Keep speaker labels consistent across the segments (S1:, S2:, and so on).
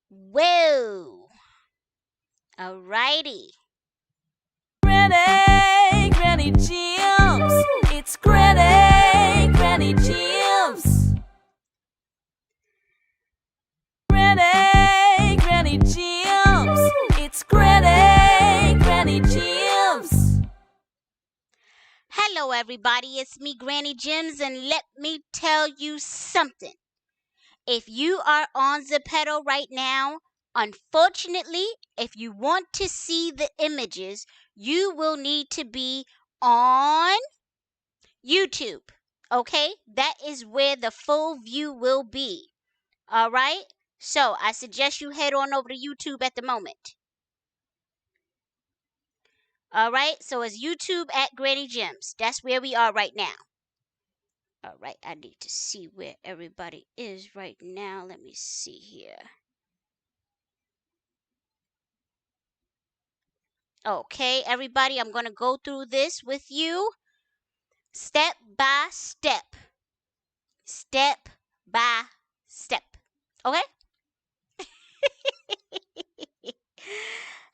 S1: Whoa. Alrighty.
S2: Granny Gems. It's Granny Gems. Granny Gems. It's Granny Gems.
S1: Hello, everybody. It's me, Granny Gems, and let me tell you something. If you are on Zepeto right now, unfortunately, if you want to see the images, you will need to be on YouTube. Okay? That is where the full view will be. All right? So I suggest you head on over to YouTube at the moment. All right? So it's YouTube at Granny Gems. That's where we are right now. All right, I need to see where everybody is right now. Let me see here. Okay, everybody, I'm going to go through this with you step by step. Step by step. Okay?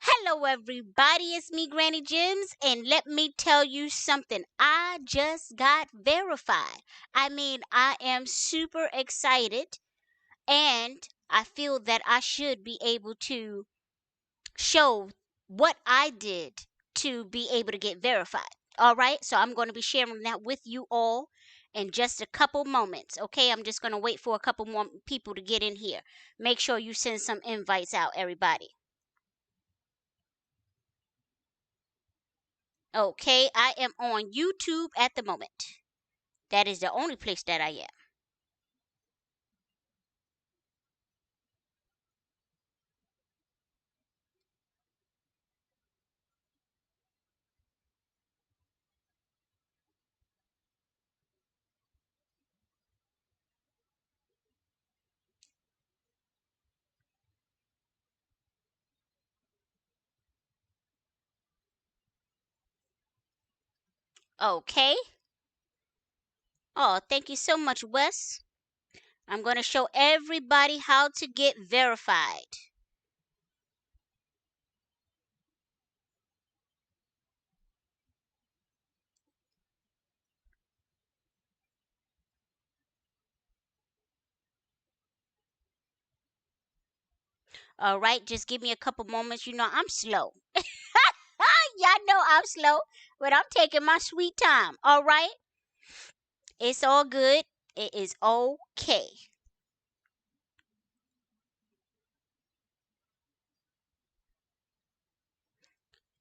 S1: Hello, everybody. It's me, Granny Gems, and let me tell you something. I just got verified. I mean, I am super excited, and I feel that I should be able to show what I did to be able to get verified. All right, so I'm going to be sharing that with you all in just a couple moments. Okay, I'm just going to wait for a couple more people to get in here. Make sure you send some invites out, everybody. Okay, I am on YouTube at the moment. That is the only place that I am. Okay. Oh, thank you so much, Wes. I'm going to show everybody how to get verified. All right, just give me a couple moments. You know, I'm slow. Y'all know I'm slow, but I'm taking my sweet time. All right? It's all good. It is okay.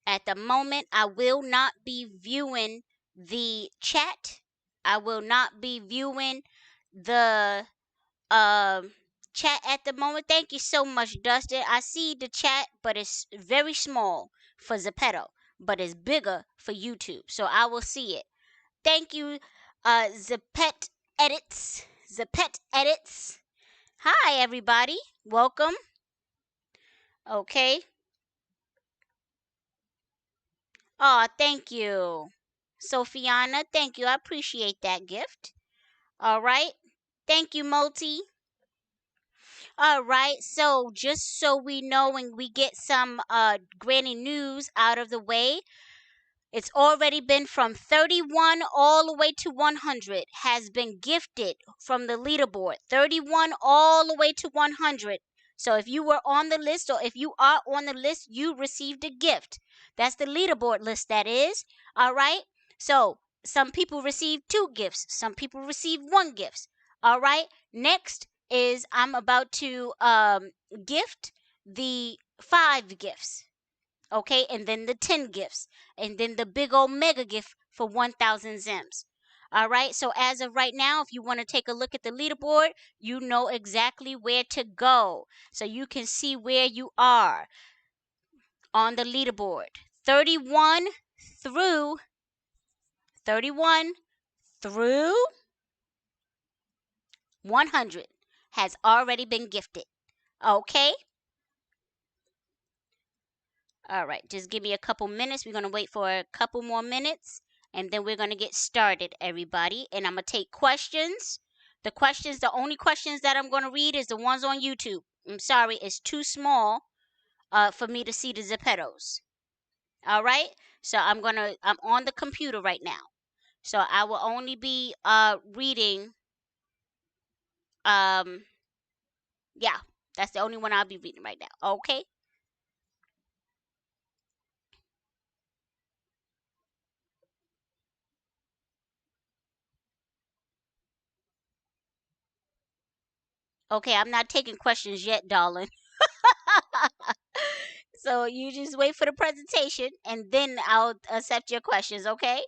S1: At the moment, I will not be viewing the chat. I will not be viewing the chat at the moment. Thank you so much, Dustin. I see the chat, but it's very small for Zepeto, but it's bigger for YouTube. So I will see it. Thank you, Zepet Edits. Zepet Edits. Hi, everybody. Welcome. Okay. Oh, thank you. Sophiana, thank you. I appreciate that gift. All right. Thank you, Multi. All right. So, just so we know and we get some granny news out of the way, it's already been from 31 all the way to 100 has been gifted from the leaderboard. 31 all the way to 100. So if you were on the list or if you are on the list, you received a gift. That's the leaderboard list, that is. All right. So some people received 2 gifts. Some people received 1 gift. All right. Next is I'm about to gift the 5 gifts. Okay, and then the 10 gifts, and then the big old mega gift for 1,000 Zems. All right. So as of right now, if you want to take a look at the leaderboard, you know exactly where to go. So you can see where you are on the leaderboard. 31 through 31 through 100 has already been gifted. Okay? All right, just give me a couple minutes. We're going to wait for a couple more minutes and then we're going to get started, everybody. And I'm going to take questions. The only questions that I'm going to read is the ones on YouTube. I'm sorry, it's too small for me to see the Zepetos. All right? So I'm on the computer right now. So I will only be reading yeah, that's the only one I'll be reading right now. Okay? Okay, I'm not taking questions yet, darling. So you just wait for the presentation and then I'll accept your questions, okay?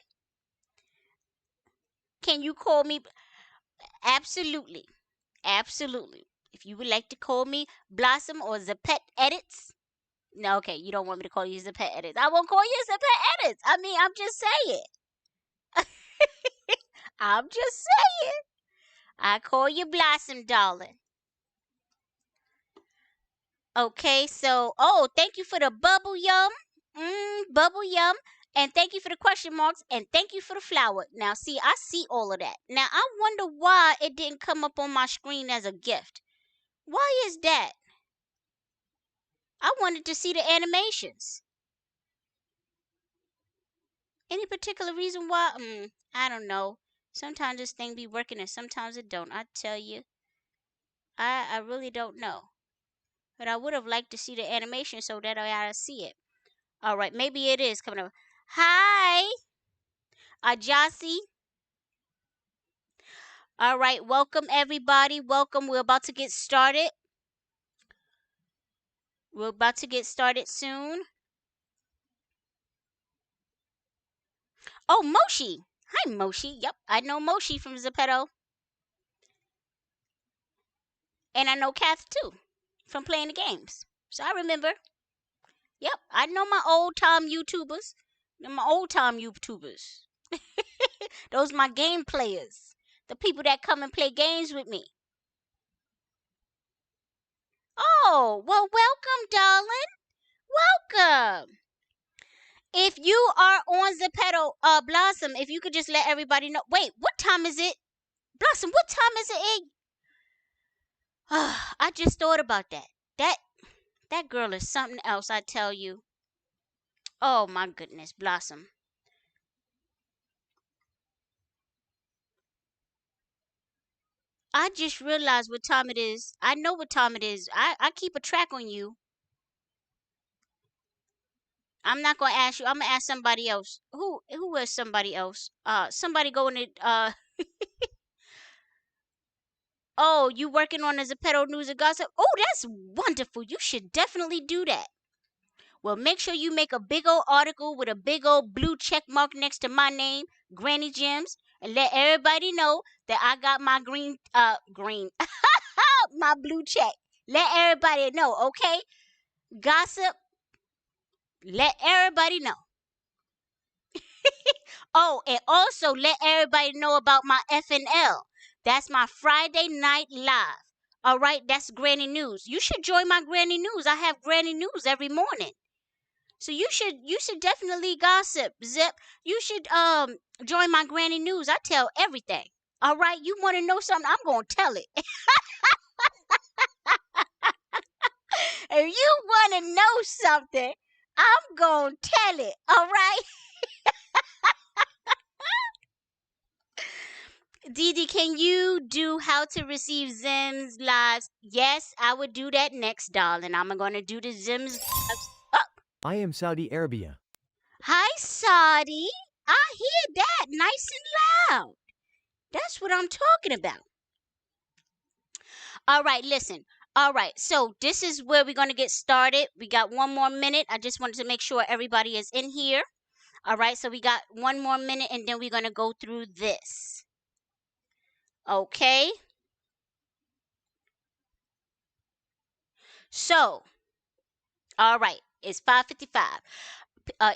S1: Can you call me? Absolutely. Absolutely. If you would like to call me Blossom or Zepet Edits. No, okay, you don't want me to call you Zepet Edits. I won't call you Zepet Edits. I mean, I'm just saying. I'm just saying. I call you Blossom, darling. Okay, so thank you for the bubble yum. Bubble yum. And thank you for the question marks and thank you for the flower. Now see, I see all of that. Now I wonder why it didn't come up on my screen as a gift. Why is that? I wanted to see the animations. Any particular reason why? I don't know. Sometimes this thing be working and sometimes it don't. I tell you. I really don't know. But I would have liked to see the animation so that I ought to see it. All right, maybe it is coming up. Hi, Ajasi. All right, welcome everybody. Welcome. We're about to get started. We're about to get started soon. Oh, Moshi. Hi, Moshi. Yep, I know Moshi from Zepeto. And I know Kath too from playing the games. So I remember. Yep, I know my old time YouTubers. My old time YouTubers. Those my game players. The people that come and play games with me. Oh, well, welcome, darling. Welcome. If you are on Zepeto, Blossom, if you could just let everybody know. Wait, what time is it? Blossom, what time is it? I just thought about that. That girl is something else, I tell you. Oh my goodness, Blossom. I just realized what time it is. I know what time it is. I keep a track on you. I'm not gonna ask you. I'm gonna ask somebody else. Who is somebody else? Somebody going to Oh, you working on as a pedo news and gossip? Oh, that's wonderful. You should definitely do that. Well, make sure you make a big old article with a big old blue check mark next to my name, Granny Gems, and let everybody know that I got my green, my blue check. Let everybody know, okay? Gossip, let everybody know. Oh, and also let everybody know about my FNL. That's my Friday Night Live. All right, that's Granny News. You should join my Granny News. I have Granny News every morning. So you should definitely gossip, Zip. You should join my Granny News. I tell everything. All right, you want to know something? I'm going to tell it. If you want to know something, I'm going to tell it. All right? Didi, can you do how to receive Zim's lives? Yes, I would do that next, darling. I'm going to do the Zim's lives. Oh,
S3: I am Saudi Arabia.
S1: hi, Saudi. I hear that nice and loud. That's what I'm talking about. All right, listen. All right, so this is where we're going to get started. We got one more minute. I just wanted to make sure everybody is in here. All right, so we got one more minute and then we're going to go through this. Okay? So, all right, it's 5:55.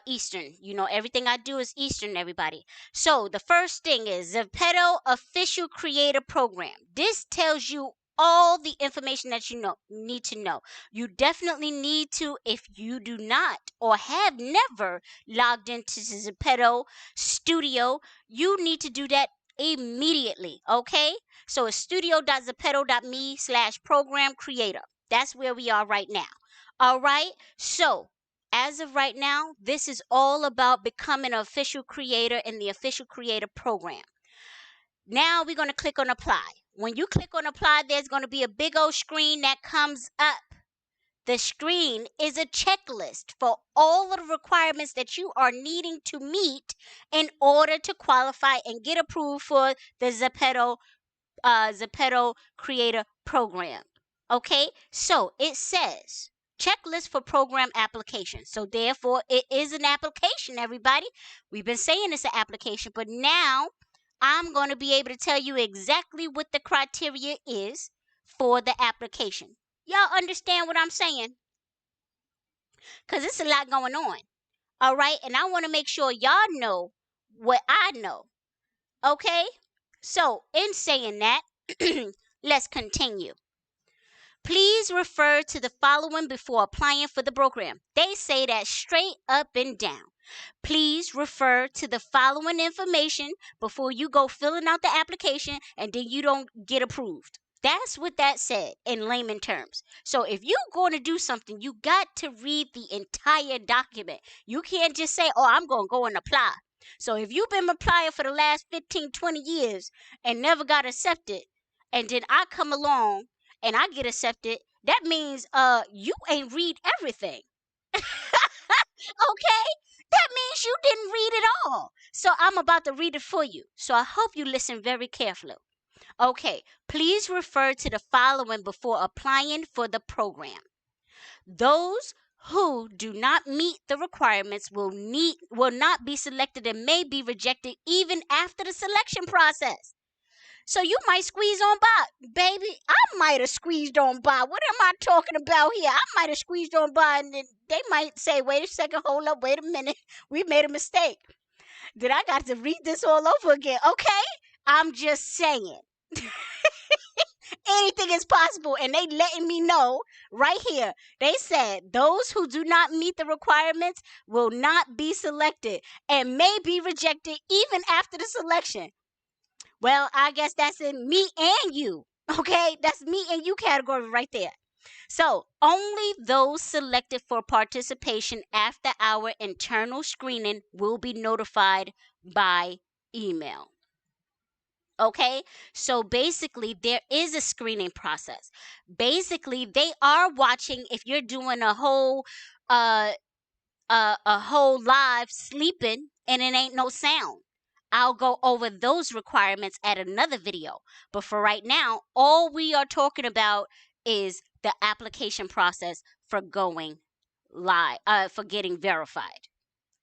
S1: Eastern. You know, everything I do is Eastern, everybody. So the first thing is Zepeto official creator program. This tells you all the information that you need to know. You definitely need to, if you do not or have never logged into Zepeto Studio, you need to do that immediately. Okay, so it's studio.zepeto.me/program creator. That's where we are right now. All right, so as of right now, this is all about becoming an official creator in the official creator program. Now we're going to click on apply. When you click on apply, there's going to be a big old screen that comes up. The screen is a checklist for all of the requirements that you are needing to meet in order to qualify and get approved for the Zepeto Creator Program. Okay, so it says checklist for program application. So therefore, it is an application, everybody. We've been saying it's an application, but now I'm going to be able to tell you exactly what the criteria is for the application. Y'all understand what I'm saying? Because it's a lot going on. All right, and I want to make sure y'all know what I know. Okay, so in saying that, let's continue. Please refer to the following before applying for the program. They say that straight up and down. Please refer to the following information before you go filling out the application and then you don't get approved. That's what that said in layman terms. So if you're going to do something, you got to read the entire document. You can't just say, oh, I'm going to go and apply. So if you've been applying for the last 15, 20 years and never got accepted, and then I come along and I get accepted, that means you ain't read everything. Okay? That means you didn't read it all. So I'm about to read it for you. So I hope you listen very carefully. Okay, please refer to the following before applying for the program. Those who do not meet the requirements will not be selected and may be rejected even after the selection process. So you might squeeze on by. Baby, I might have squeezed on by. What am I talking about here? I might have squeezed on by and then they might say, wait a second, hold up, wait a minute. We made a mistake. Then I got to read this all over again. Okay? I'm just saying. Anything is possible. And they letting me know right here. They said those who do not meet the requirements will not be selected and may be rejected even after the selection. Well, I guess that's in me and you. Okay? That's me and you category right there. So, only those selected for participation after our internal screening will be notified by email. Okay? So, basically, there is a screening process. Basically, they are watching if you're doing a whole live sleeping and it ain't no sound. I'll go over those requirements at another video. But for right now, all we are talking about is the application process for going live, for getting verified.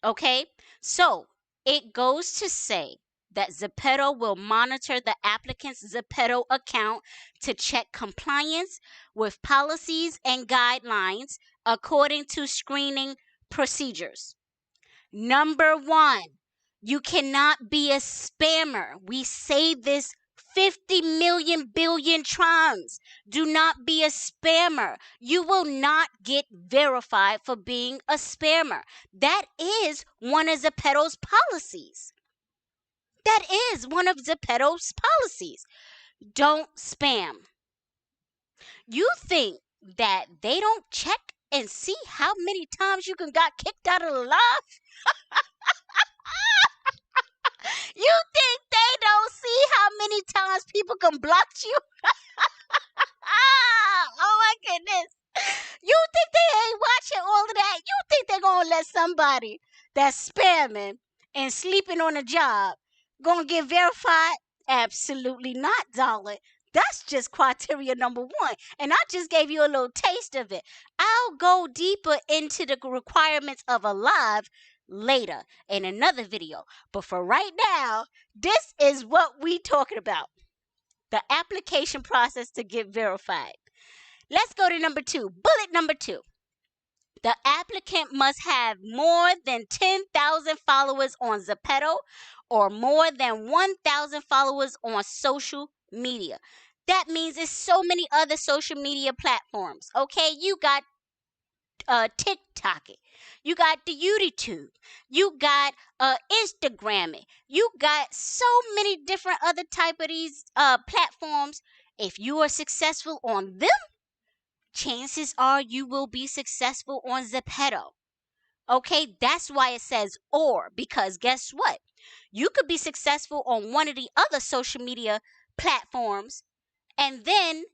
S1: Okay? So it goes to say that Zepeto will monitor the applicant's Zepeto account to check compliance with policies and guidelines according to screening procedures. Number one, you cannot be a spammer. We say this 50 million billion times. Do not be a spammer. You will not get verified for being a spammer. That is one of Zepeto's policies. That is one of Zepeto's policies. Don't spam. You think that they don't check and see how many times you got kicked out of the live? You think they don't see how many times people can block you? Oh my goodness. You think they ain't watching all of that? You think they're going to let somebody that's spamming and sleeping on a job going to get verified? Absolutely not, darling. That's just criteria number one. And I just gave you a little taste of it. I'll go deeper into the requirements of a live later in another video. But for right now, this is what we talking about. The application process to get verified. Let's go to number 2. Bullet number 2. The applicant must have more than 10,000 followers on Zepeto or more than 1,000 followers on social media. That means it's so many other social media platforms. Okay, you got TikTok, you got the YouTube, you got Instagram, you got so many different other type of these platforms. If you are successful on them, chances are you will be successful on Zepeto. Okay, that's why it says or, because guess what? You could be successful on one of the other social media platforms and then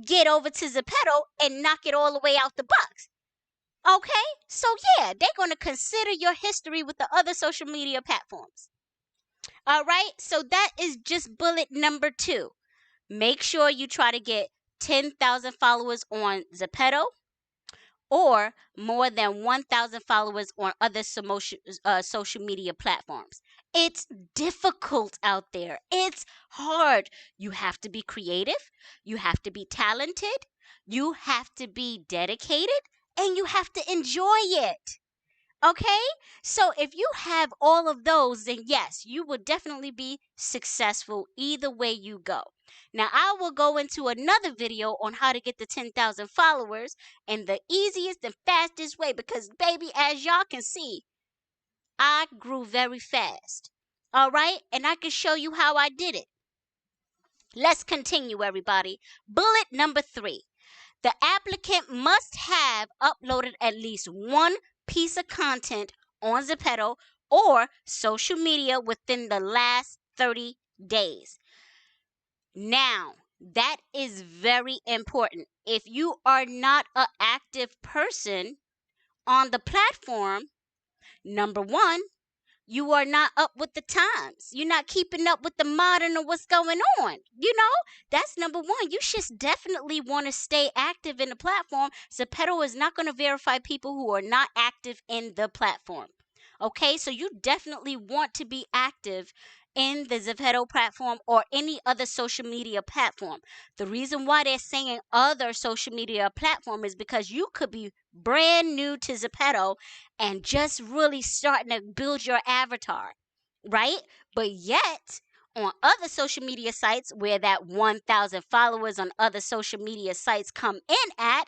S1: get over to Zepeto and knock it all the way out the box. Okay, so yeah, they're going to consider your history with the other social media platforms. All right, so that is just bullet number 2. Make sure you try to get 10,000 followers on Zepeto or more than 1,000 followers on other social media platforms. It's difficult out there. It's hard. You have to be creative. You have to be talented. You have to be dedicated. And you have to enjoy it. Okay? So if you have all of those, then yes, you will definitely be successful either way you go. Now, I will go into another video on how to get the 10,000 followers and the easiest and fastest way because, baby, as y'all can see, I grew very fast. All right? And I can show you how I did it. Let's continue, everybody. Bullet number 3. The applicant must have uploaded at least one piece of content on Zepeto or social media within the last 30 days. Now, that is very important. If you are not an active person on the platform, number 1, you are not up with the times. You're not keeping up with the modern of what's going on. That's number 1. You should definitely want to stay active in the platform. Zepeto is not going to verify people who are not active in the platform. Okay, so you definitely want to be active in the Zepeto platform or any other social media platform. The reason why they're saying other social media platform is because you could be brand new to Zepeto and just really starting to build your avatar, right? But yet, on other social media sites where that 1,000 followers on other social media sites come in at,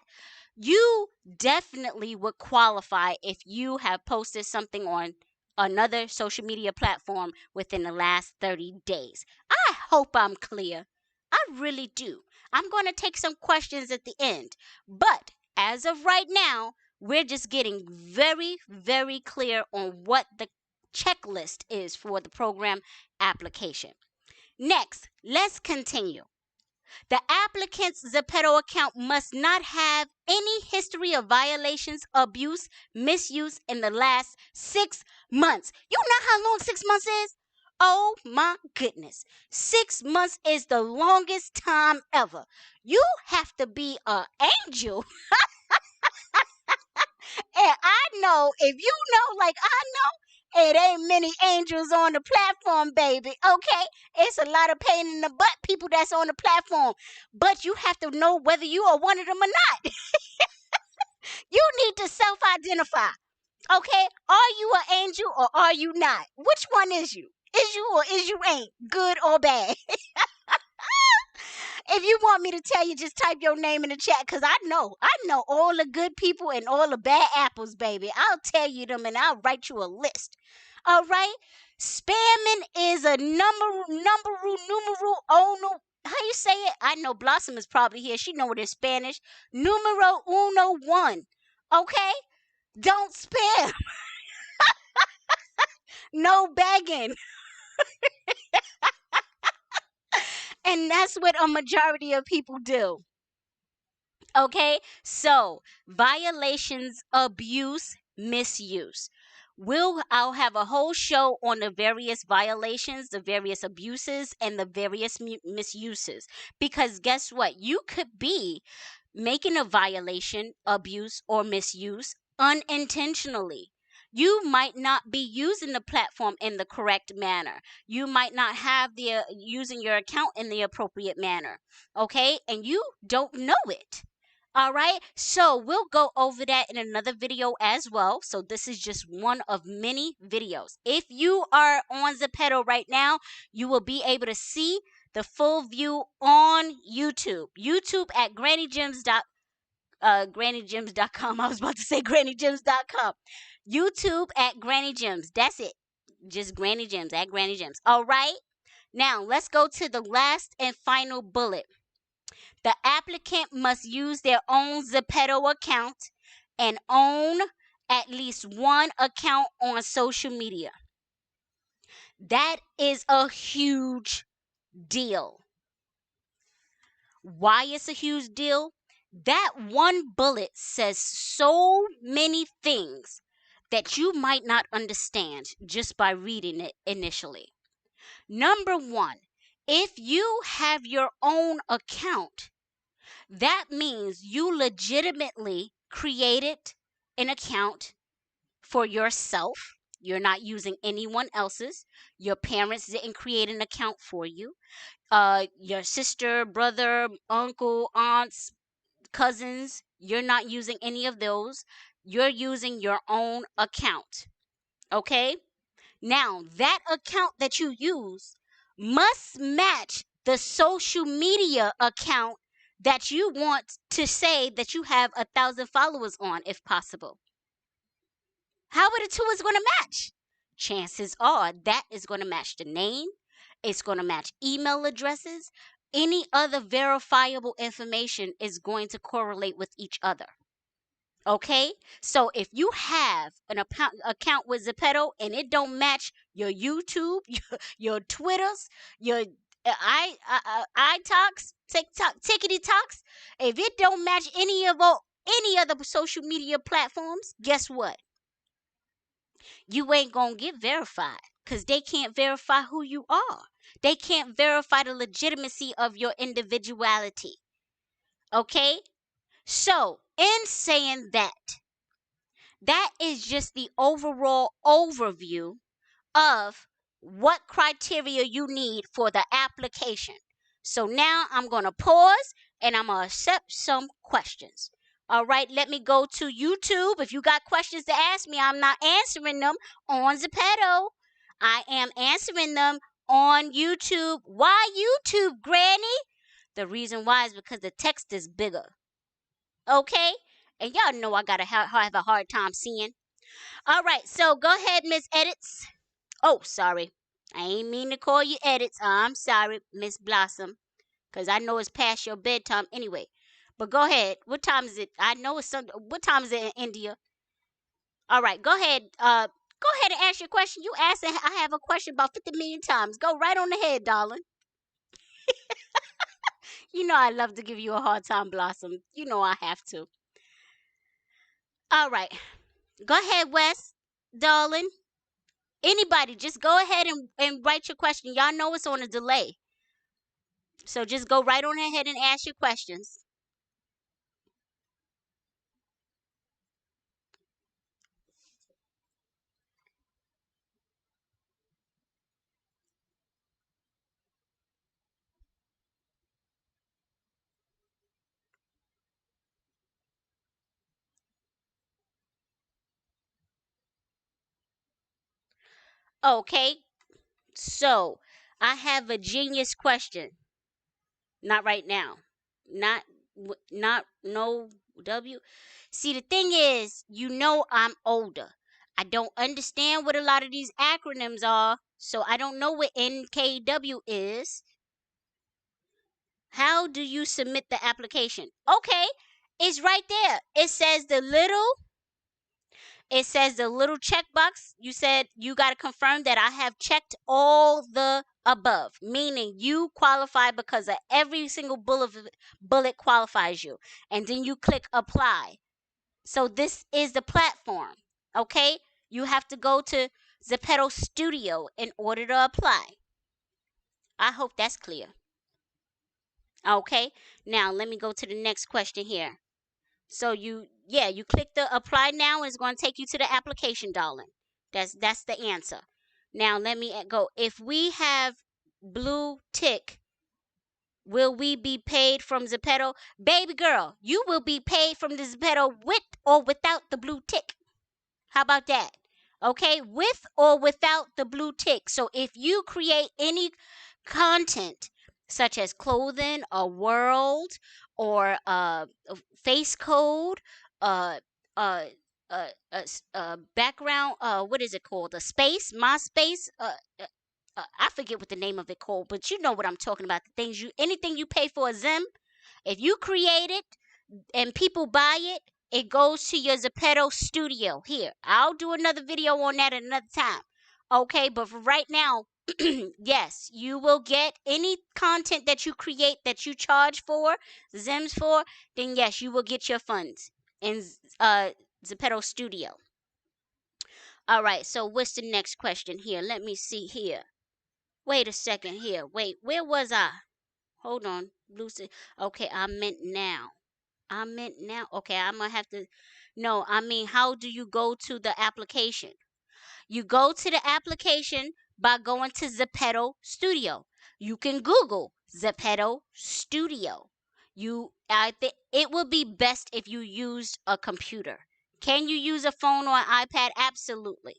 S1: you definitely would qualify if you have posted something on another social media platform within the last 30 days. I hope I'm clear. I really do. I'm going to take some questions at the end. But as of right now, we're just getting very, very clear on what the checklist is for the program application. Next, let's continue. The applicant's Zepeto account must not have any history of violations, abuse, misuse in the last 6 months. You know how long 6 months is? Oh my goodness. 6 months is the longest time ever. You have to be an angel. And I know, if you know like I know, it ain't many angels on the platform, baby. Okay? It's a lot of pain in the butt people that's on the platform. But you have to know whether you are one of them or not. You need to self-identify. Okay? Are you an angel or are you not? Which one is you? Is you or is you ain't? Good or bad? If you want me to tell you, just type your name in the chat because I know all the good people and all the bad apples, baby. I'll tell you them and I'll write you a list. All right? Spamming is a numeral, oh no, how you say it? I know Blossom is probably here. She know it in Spanish. Numero uno one. Okay? Don't spam. No begging. And that's what a majority of people do. Okay, so violations, abuse, misuse. I'll have a whole show on the various violations, the various abuses, and the various misuses. Because guess what? You could be making a violation, abuse, or misuse unintentionally. You might not be using the platform in the correct manner. You might not have the using your account in the appropriate manner. Okay? And you don't know it. All right, so we'll go over that in another video as well. So this is just one of many videos. If you are on Zepeto right now, you will be able to see the full view on YouTube. YouTube at grannygems.com. I was about to say grannygems.com. YouTube at Granny Gems. That's it. Just Granny Gems at Granny Gems. All right. Now let's go to the last and final bullet. The applicant must use their own Zepeto account and own at least one account on social media. That is a huge deal. Why it's a huge deal? That one bullet says so many things that you might not understand just by reading it initially. Number one, if you have your own account, that means you legitimately created an account for yourself. You're not using anyone else's. Your parents didn't create an account for you. Your sister, brother, uncle, aunts, cousins, you're not using any of those. You're using your own account. Okay? Now, that account that you use must match the social media account that you want to say that you have 1,000 followers on, if possible. How are the two is going to match? Chances are that is going to match the name. It's going to match email addresses. Any other verifiable information is going to correlate with each other. Okay, so if you have an account with Zepeto and it don't match your YouTube, your Twitters, your iTalks, TikTok, Tickety Talks, if it don't match any other social media platforms, guess what? You ain't gonna get verified because they can't verify who you are. They can't verify the legitimacy of your individuality. Okay, so in saying that, that is just the overall overview of what criteria you need for the application. So now I'm going to pause and I'm going to accept some questions. All right, let me go to YouTube. If you got questions to ask me, I'm not answering them on Zepeto. I am answering them on YouTube. Why YouTube, Granny? The reason why is because the text is bigger. Okay? And y'all know I got to have a hard time seeing. All right, so go ahead, Miss Edits. Oh, sorry. I ain't mean to call you Edits. I'm sorry, Miss Blossom, because I know it's past your bedtime anyway. But go ahead. What time is it? I know it's what time is it in India? All right, go ahead. Go ahead and ask your question. You asked, and I have a question about 50 million times. Go right on ahead, darling. You know I love to give you a hard time, Blossom. You know I have to. All right. Go ahead, Wes, darling. Anybody, just go ahead and write your question. Y'all know it's on a delay. So just go right on ahead and ask your questions. Okay, so I have a genius question. Not right now. Not, no W. See, the thing is, you know I'm older. I don't understand what a lot of these acronyms are, so I don't know what NKW is. How do you submit the application? Okay, it's right there. It says the little checkbox. You said you got to confirm that I have checked all the above, meaning you qualify because of every single bullet qualifies you. And then you click apply. So this is the platform. Okay? You have to go to Zepeto Studio in order to apply. I hope that's clear. Okay? Now let me go to the next question here. So you click the apply now, and it's going to take you to the application, darling. That's the answer. Now let me go. If we have blue tick, will we be paid from Zepeto? Baby girl, you will be paid from the Zepeto with or without the blue tick. How about that? Okay, with or without the blue tick. So if you create any content such as clothing, a world, or a face code, uh, uh, background, what is it called? A space, my space. I forget what the name of it called, but you know what I'm talking about. The things anything you pay for a Zim, if you create it and people buy it, it goes to your Zepeto studio. Here, I'll do another video on that at another time. Okay, but for right now, yes, you will get any content that you create that you charge for, Zims for, then yes, you will get your funds in Zepeto studio. All right, so what's the next question here? Let me see here. Wait a second here. Wait, where was I? Hold on, Lucy. Okay, I meant now. Okay, I'm gonna have to. No, I mean, how do you go to the application? You go to the application by going to Zepeto Studio. You can Google Zepeto Studio. I think it would be best if you used a computer. Can you use a phone or an iPad? Absolutely.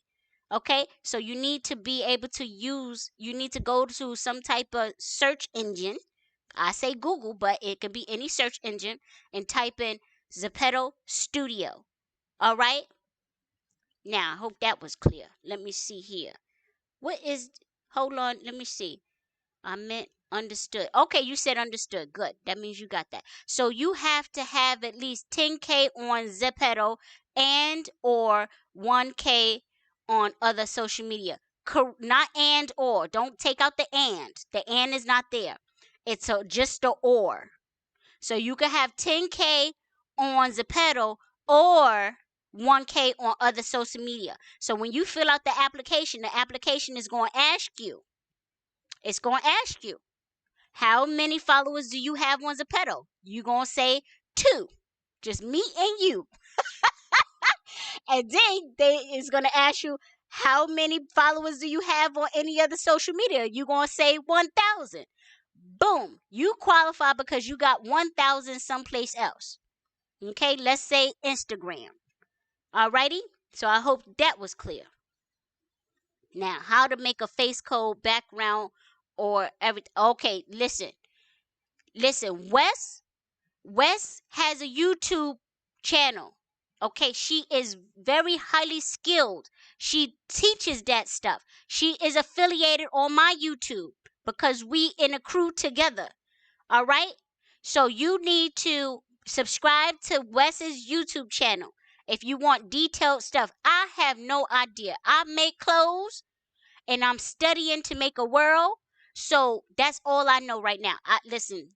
S1: Okay, so you need to be able to you need to go to some type of search engine. I say Google, but it can be any search engine, and type in Zepeto Studio. All right? Now, I hope that was clear. Let me see here. What is, hold on, let me see. I meant understood. Okay, you said understood. Good. That means you got that. So you have to have at least 10K on Zepeto and or 1K on other social media. Not and or. Don't take out the and. The and is not there. It's just the or. So you can have 10K on Zepeto or 1K on other social media. So when you fill out the application is going to ask you, how many followers do you have on Zepeto? You going to say 2. Just me and you. And then they is going to ask you, how many followers do you have on any other social media? You going to say 1,000. Boom. You qualify because you got 1,000 someplace else. Okay, let's say Instagram. Alrighty? So I hope that was clear. Now, how to make a face code, background, or everything. Okay, listen. Wes has a YouTube channel. Okay, she is very highly skilled. She teaches that stuff. She is affiliated on my YouTube because we in a crew together. All right? So you need to subscribe to Wes's YouTube channel if you want detailed stuff. I have no idea. I make clothes and I'm studying to make a world. So that's all I know right now. Listen,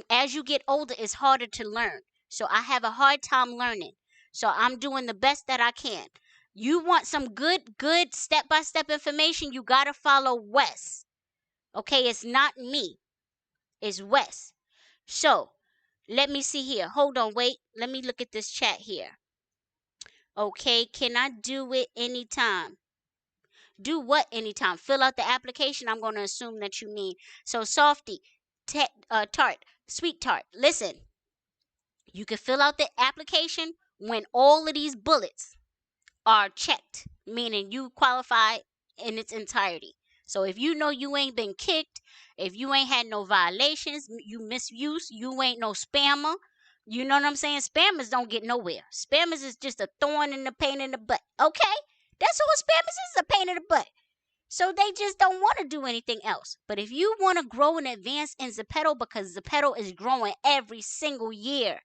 S1: as you get older, it's harder to learn. So I have a hard time learning. So I'm doing the best that I can. You want some good step-by-step information, you got to follow Wes. Okay, it's not me. It's Wes. So, let me see here. Hold on, wait. Let me look at this chat here. Okay, can I do it anytime? Do what anytime? Fill out the application. I'm going to assume that you mean. So, Softy, Tart, Sweet Tart. Listen, you can fill out the application when all of these bullets are checked, meaning you qualify in its entirety. So if you know you ain't been kicked, if you ain't had no violations, you misuse, you ain't no spammer. You know what I'm saying? Spammers don't get nowhere. Spammers is just a thorn in the pain in the butt. Okay? That's all spammers is, a pain in the butt. So they just don't want to do anything else. But if you want to grow and advance in Zepeto, because Zepeto is growing every single year,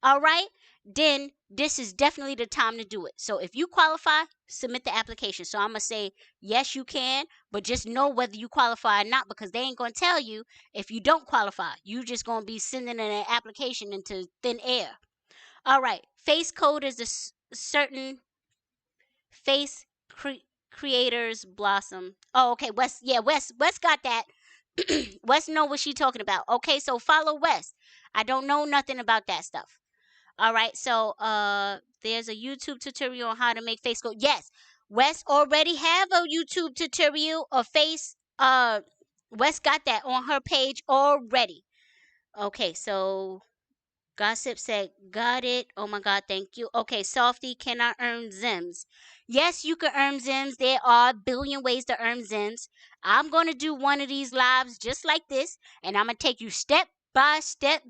S1: all right, then this is definitely the time to do it. So if you qualify, submit the application. So I'm going to say, yes, you can, but just know whether you qualify or not, because they ain't going to tell you if you don't qualify. You just going to be sending an application into thin air. All right, face code is a certain face creators blossom. Oh, okay, Wes got that. Wes know what she talking about. Okay, so follow Wes. I don't know nothing about that stuff. All right, so there's a YouTube tutorial on how to make face gold. Yes, Wes already have a YouTube tutorial of face. Wes got that on her page already. Okay, so Gossip said, got it. Oh my God, thank you. Okay, Softy cannot earn Zims. Yes, you can earn Zims. There are a billion ways to earn Zims. I'm going to do one of these lives just like this, and I'm going to take you step by step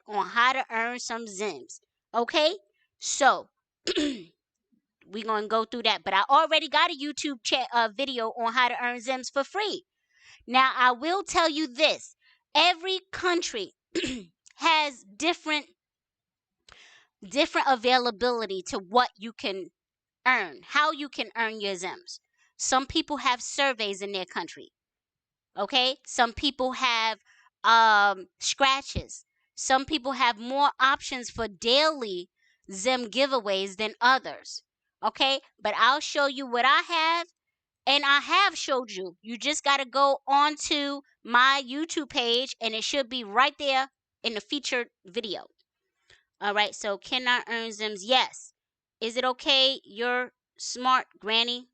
S1: on how to earn some Zims. Okay? So, we're going to go through that. But I already got a YouTube video on how to earn Zims for free. Now, I will tell you this. Every country has different availability to what you can earn, how you can earn your Zims. Some people have surveys in their country. Okay? Some people have scratches. Some people have more options for daily Zim giveaways than others. Okay? But I'll show you what I have, and I have showed you. You just got to go onto my YouTube page, and it should be right there in the featured video. All right, so cannot earn Zims. Yes. Is it okay? You're smart, Granny.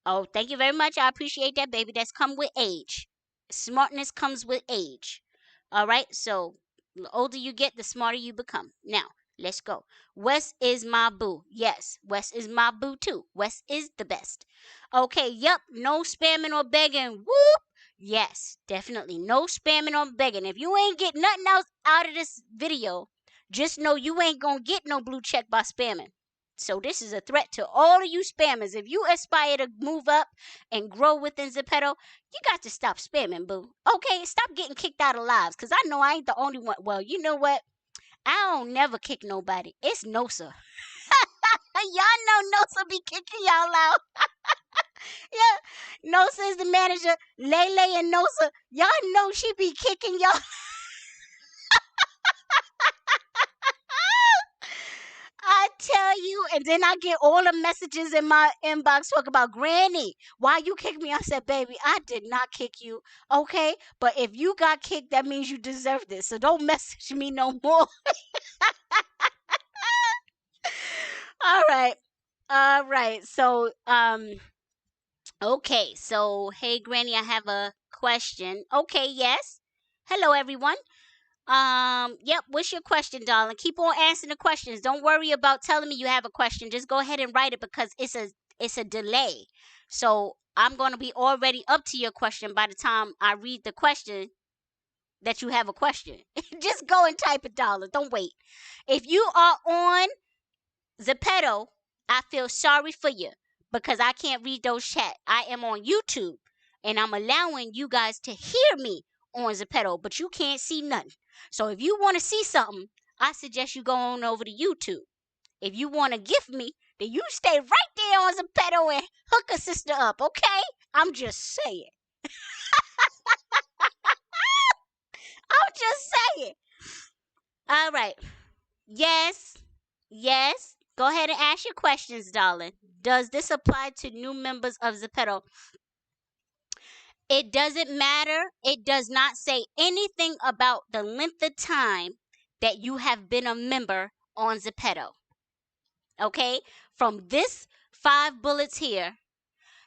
S1: Oh, thank you very much. I appreciate that, baby. That's come with age. Smartness comes with age. All right, so the older you get, the smarter you become. Now, let's go. Wes is my boo. Yes, Wes is my boo too. Wes is the best. Okay, yep. No spamming or begging. Whoop. Yes, definitely. No spamming or begging. If you ain't get nothing else out of this video, just know you ain't gonna get no blue check by spamming. So this is a threat to all of you spammers. If you aspire to move up and grow within Zepeto, you got to stop spamming, boo. Okay, stop getting kicked out of lives, because I know I ain't the only one. Well, you know what? I don't never kick nobody. It's Nosa. Y'all know Nosa be kicking y'all out. Yeah, Nosa is the manager. Lele and Nosa, y'all know she be kicking y'all. I tell you, and then I get all the messages in my inbox talk about Granny. Why you kick me? I said, baby, I did not kick you. Okay, but if you got kicked, that means you deserve this. So don't message me no more. All right, all right. So okay. So hey, Granny, I have a question. Okay, yes. Hello, everyone. Yep, what's your question, darling? Keep on answering the questions. Don't worry about telling me you have a question. Just go ahead and write it, because it's a delay. So I'm gonna be already up to your question by the time I read the question that you have a question. Just go and type it, darling. Don't wait. If you are on Zepeto, I feel sorry for you, because I can't read those chat. I am on YouTube, and I'm allowing you guys to hear me on Zepeto, but you can't see nothing. So if you want to see something, I suggest you go on over to YouTube. If you want to gift me, then you stay right there on Zepeto and hook a sister up, okay? I'm just saying. I'm just saying. All right. Yes. Yes. Go ahead and ask your questions, darling. Does this apply to new members of Zepeto? It doesn't matter. It does not say anything about the length of time that you have been a member on Zepeto. Okay? From this 5 bullets here,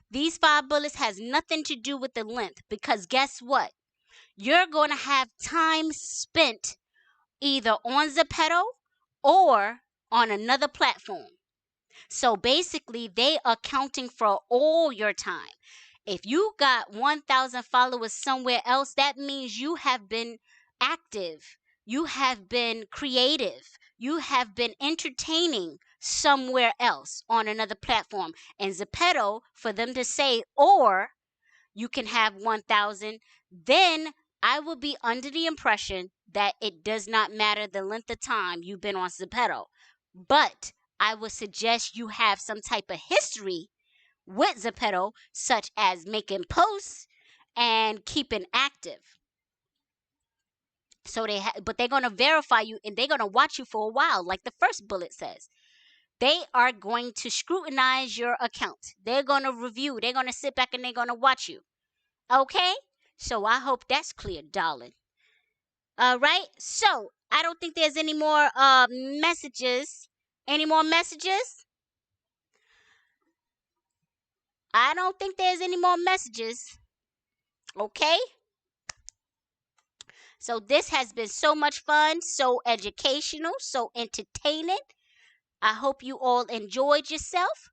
S1: these 5 bullets has nothing to do with the length, because guess what? You're going to have time spent either on Zepeto or on another platform. So basically, they are counting for all your time. If you got 1,000 followers somewhere else, that means you have been active. You have been creative. You have been entertaining somewhere else on another platform. And Zepeto, for them to say, or you can have 1,000, then I will be under the impression that it does not matter the length of time you've been on Zepeto. But I would suggest you have some type of history with Zepeto, such as making posts and keeping active. So but they're gonna verify you, and they're gonna watch you for a while, like the first bullet says. They are going to scrutinize your account. They're gonna review. They're gonna sit back and they're gonna watch you. Okay? So I hope that's clear, darling. All right. So I don't think there's any more messages. Any more messages? I don't think there's any more messages. Okay? So this has been so much fun, so educational, so entertaining. I hope you all enjoyed yourself.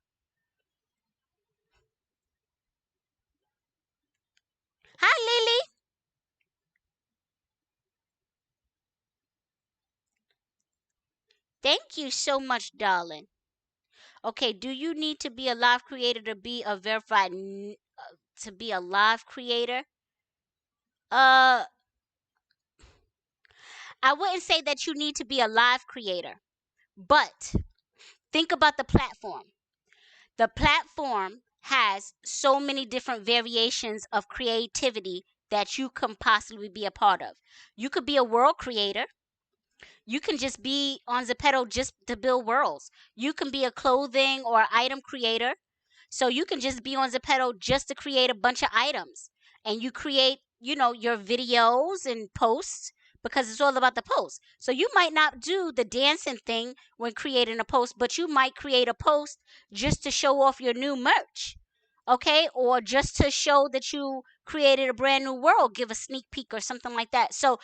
S1: Hi, Lily. Thank you so much, darling. Okay, do you need to be a live creator to be a verified to be a live creator? Uh, I wouldn't say that you need to be a live creator, but think about the platform. The platform has so many different variations of creativity that you can possibly be a part of. You could be a world creator. You can just be on Zepeto just to build worlds. You can be a clothing or item creator. So you can just be on Zepeto just to create a bunch of items. And you create, your videos and posts because it's all about the post. So you might not do the dancing thing when creating a post, but you might create a post just to show off your new merch. Okay? Or just to show that you created a brand new world, give a sneak peek or something like that. So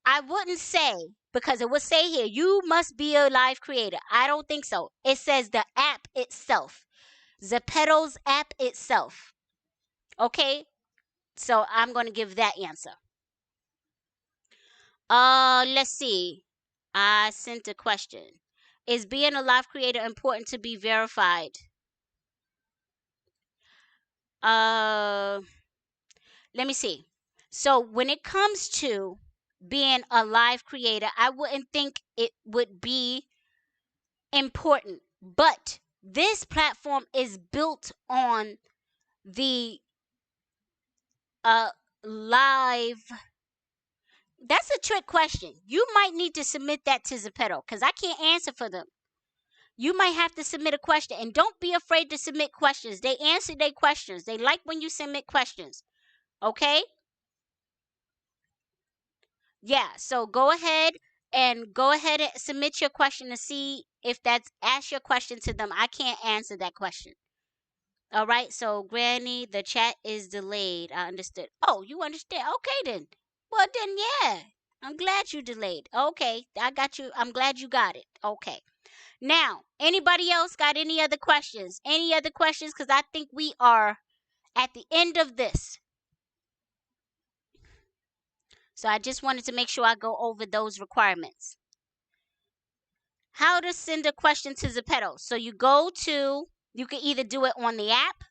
S1: I wouldn't say, because it would say here, you must be a live creator. I don't think so. It says the app itself, Zepeto's app itself. Okay? So I'm going to give that answer. Let's see. I sent a question. Is being a live creator important to be verified? Uh, Let me see. So when it comes to being a live creator, I wouldn't think it would be important. But this platform is built on the live. That's a trick question. You might need to submit that to Zepeto because I can't answer for them. You might have to submit a question, and don't be afraid to submit questions. They answer their questions. They like when you submit questions. Okay? Yeah, so go ahead and submit your question to see if that's ask your question to them. I can't answer that question. All right, so Granny, the chat is delayed. I understood. Oh, you understand? Okay then. Well then, yeah. I'm glad you delayed. Okay, I got you. I'm glad you got it. Okay. Now, anybody else got any other questions? Any other questions? Because I think we are at the end of this. So I just wanted to make sure I go over those requirements. How to send a question to Zepeto. So you can either do it on the app.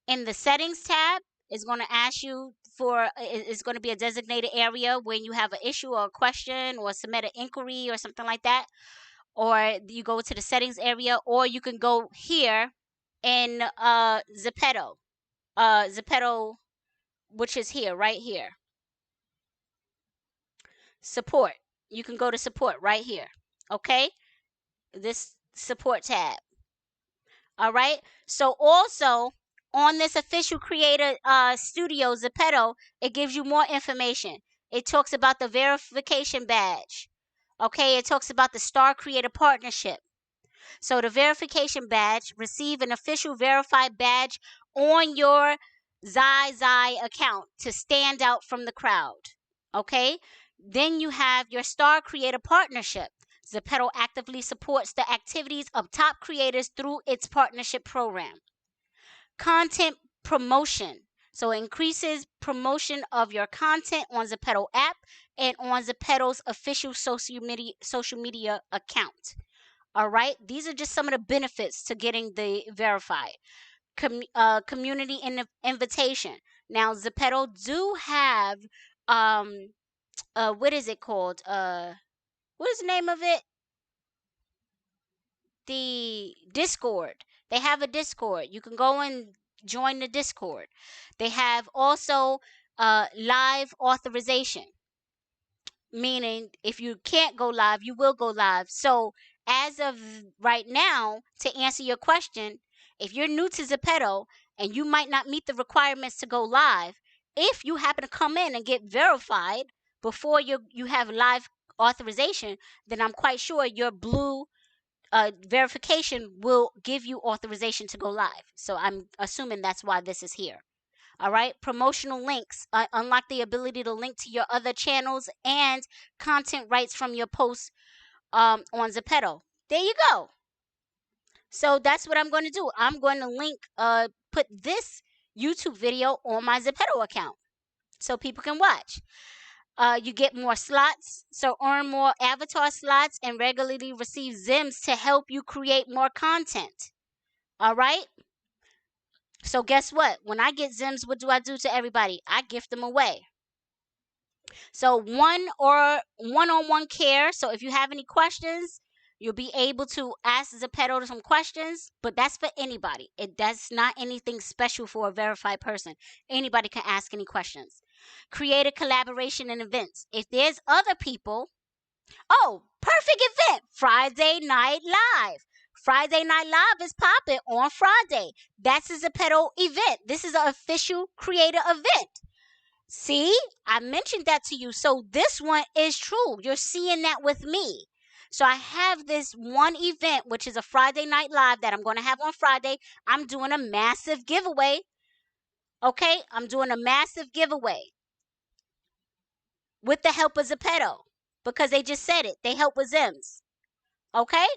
S1: In the settings tab, it's going to ask you it's going to be a designated area when you have an issue or a question or submit an inquiry or something like that. Or you go to the settings area, or you can go here in Zepeto. Zepeto, which is here, right here. Support. You can go to support right here. Okay? This support tab. All right. So also on this official creator studio Zepeto, it gives you more information. It talks about the verification badge. Okay, it talks about the Star Creator Partnership. So the verification badge, receive an official verified badge on your Zai account to stand out from the crowd. Okay? Then you have your Star Creator Partnership. Zepeto actively supports the activities of top creators through its partnership program. Content promotion. So it increases promotion of your content on Zepeto app and on Zepeto's official social media account. All right, these are just some of the benefits to getting the verified. Community invitation. Now Zepeto do have what is it called? What is the name of it? The Discord. They have a Discord. You can go and join the Discord. They have also live authorization, meaning if you can't go live, you will go live. So as of right now, to answer your question, if you're new to Zepeto and you might not meet the requirements to go live, if you happen to come in and get verified before you have live authorization, then I'm quite sure your blue verification will give you authorization to go live. So I'm assuming that's why this is here. All right. Promotional links unlock the ability to link to your other channels and content rights from your posts on Zepeto. There you go. So that's what I'm going to do. I'm going to put this YouTube video on my Zepeto account so people can watch. You get more slots, so earn more avatar slots and regularly receive Zims to help you create more content. All right. So guess what? When I get Zims, what do I do to everybody? I gift them away. So one-on-one care. So if you have any questions, you'll be able to ask Zepeto some questions, but that's for anybody. That's not anything special for a verified person. Anybody can ask any questions. Create a collaboration and events. If there's other people, perfect event, Friday Night Live. Friday Night Live is popping on Friday. That's a Zepeto event. This is an official creator event. See, I mentioned that to you. So this one is true. You're seeing that with me. So I have this one event, which is a Friday Night Live that I'm going to have on Friday. I'm doing a massive giveaway. Okay, I'm doing a massive giveaway with the help of Zepeto because they just said it. They help with Zims. Okay,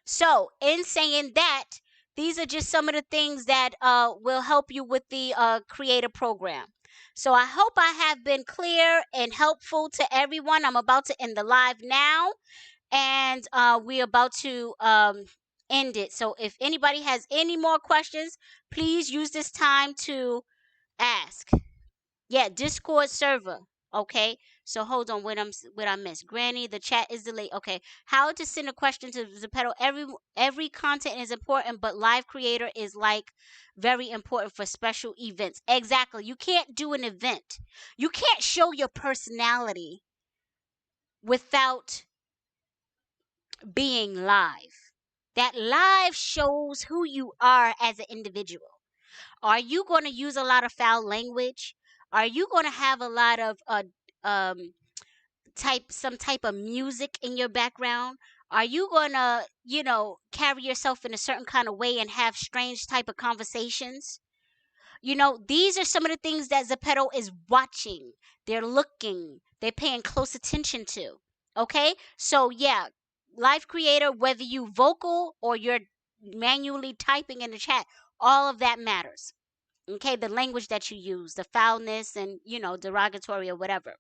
S1: so in saying that, these are just some of the things that will help you with the creator program. So I hope I have been clear and helpful to everyone. I'm about to end the live now, and we're about to end it. So if anybody has any more questions, please use this time to ask. Yeah, Discord server. Okay. So hold on, what I missed. Granny, the chat is delayed. Okay. How to send a question to Zepeto. Every content is important, but live creator is like very important for special events. Exactly. You can't do an event. You can't show your personality without being live. That live shows who you are as an individual. Are you going to use a lot of foul language? Are you going to have a lot of some type of music in your background? Are you going to, carry yourself in a certain kind of way and have strange type of conversations? These are some of the things that Zepeto is watching. They're looking. They're paying close attention to. Okay? So, yeah, live creator, whether you vocal or you're manually typing in the chat, all of that matters. Okay, the language that you use, the foulness and, derogatory or whatever.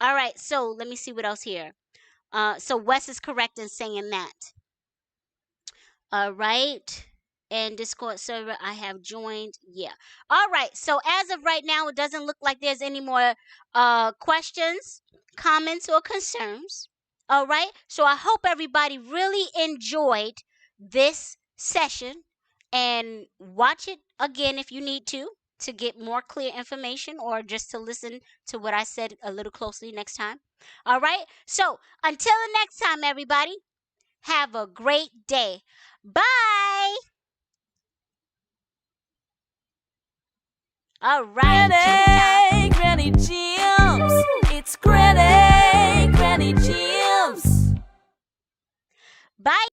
S1: All right, so let me see what else here. So Wes is correct in saying that. All right. And Discord server I have joined. Yeah. All right. So as of right now, it doesn't look like there's any more questions, comments, or concerns. All right. So I hope everybody really enjoyed this session and watch it again if you need to get more clear information or just to listen to what I said a little closely next time. All right. So until the next time, everybody, have a great day. Bye. All right.
S2: Granny Gems. It's Granny Gems.
S1: Bye.